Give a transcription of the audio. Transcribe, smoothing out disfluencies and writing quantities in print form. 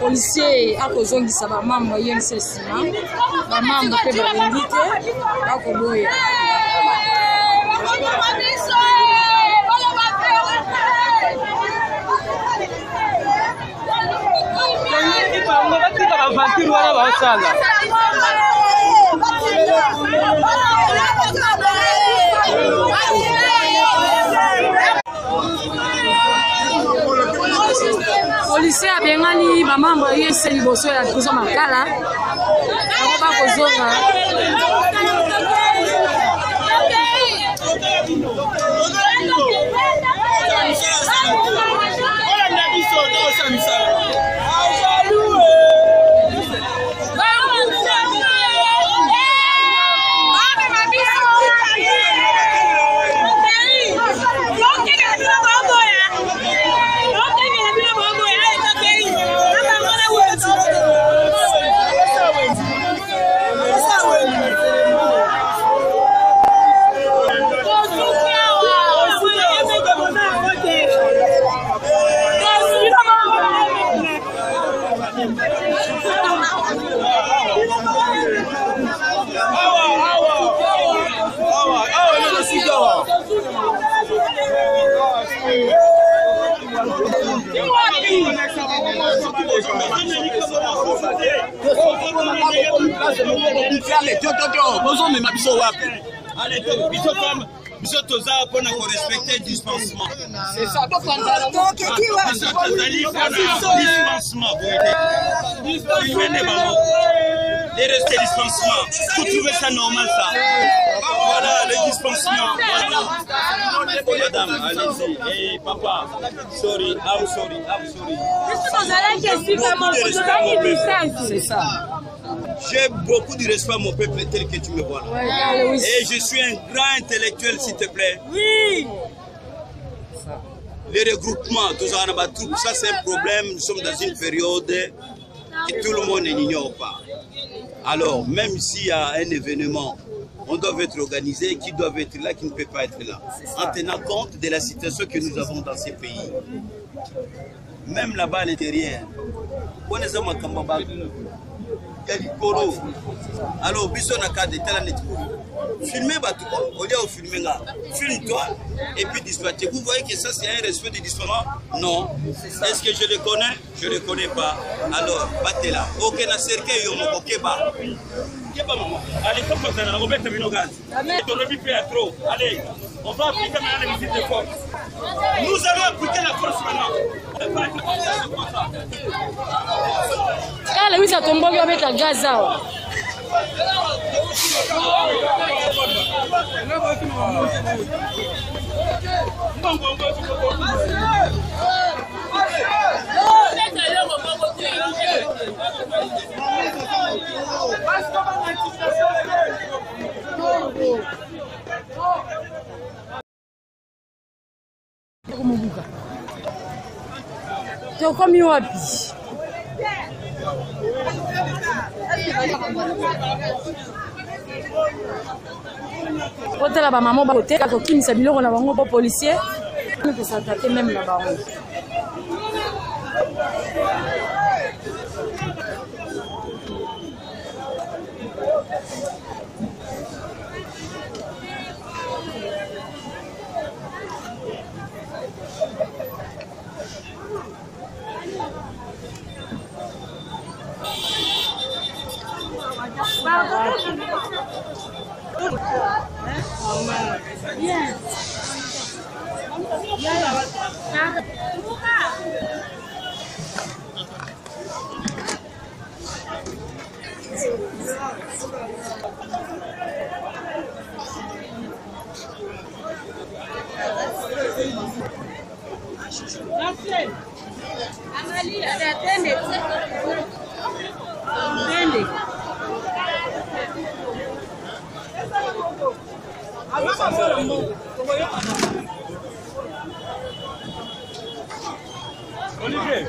policier a kozongisa ba mambo yense sima ba mambo pe ba indite akoboya policier a bengani ba mambo yense liboso ya kuzo makala ba kozonga C'est ça, donc les restes dispensement. Vous trouvez ça normal ça? Voilà le dispensement. Madame, allez-y. Hey papa, sorry, I'm sorry. c'est ça. J'ai beaucoup de respect à mon peuple tel que tu me vois là. Et je suis un grand intellectuel, s'il te plaît. Oui. Les regroupements, tout ça c'est un problème. Nous sommes dans une période que tout le monde n'ignore pas. Alors, même s'il y a un événement, on doit être organisé, qui doit être là, qui ne peut pas être là. En tenant compte de la situation que nous avons dans ces pays. Même là-bas à l'intérieur, on est en alors, biso na cadre de tel filmez au lieu de filmer là, filme-toi et puis dispatcher. Vous voyez que ça c'est un respect de dispensement? Non. Est-ce que je le connais? Je ne le connais pas. Alors, battez là. Ok, na cercueil yo moko keba. Keba maman. Allez, comme ça na Robert Minogan. Ton revue fait trop. Allez, on va appliquer maintenant les visites de force. Nous allons appliquer la force maintenant. Kala wisa tomboki obeta gaza. Tokomi wapi? Kotela ba maman ba koteka kokimisa biloko na bango po policier ne peut s'attaquer même na bango. Olivier,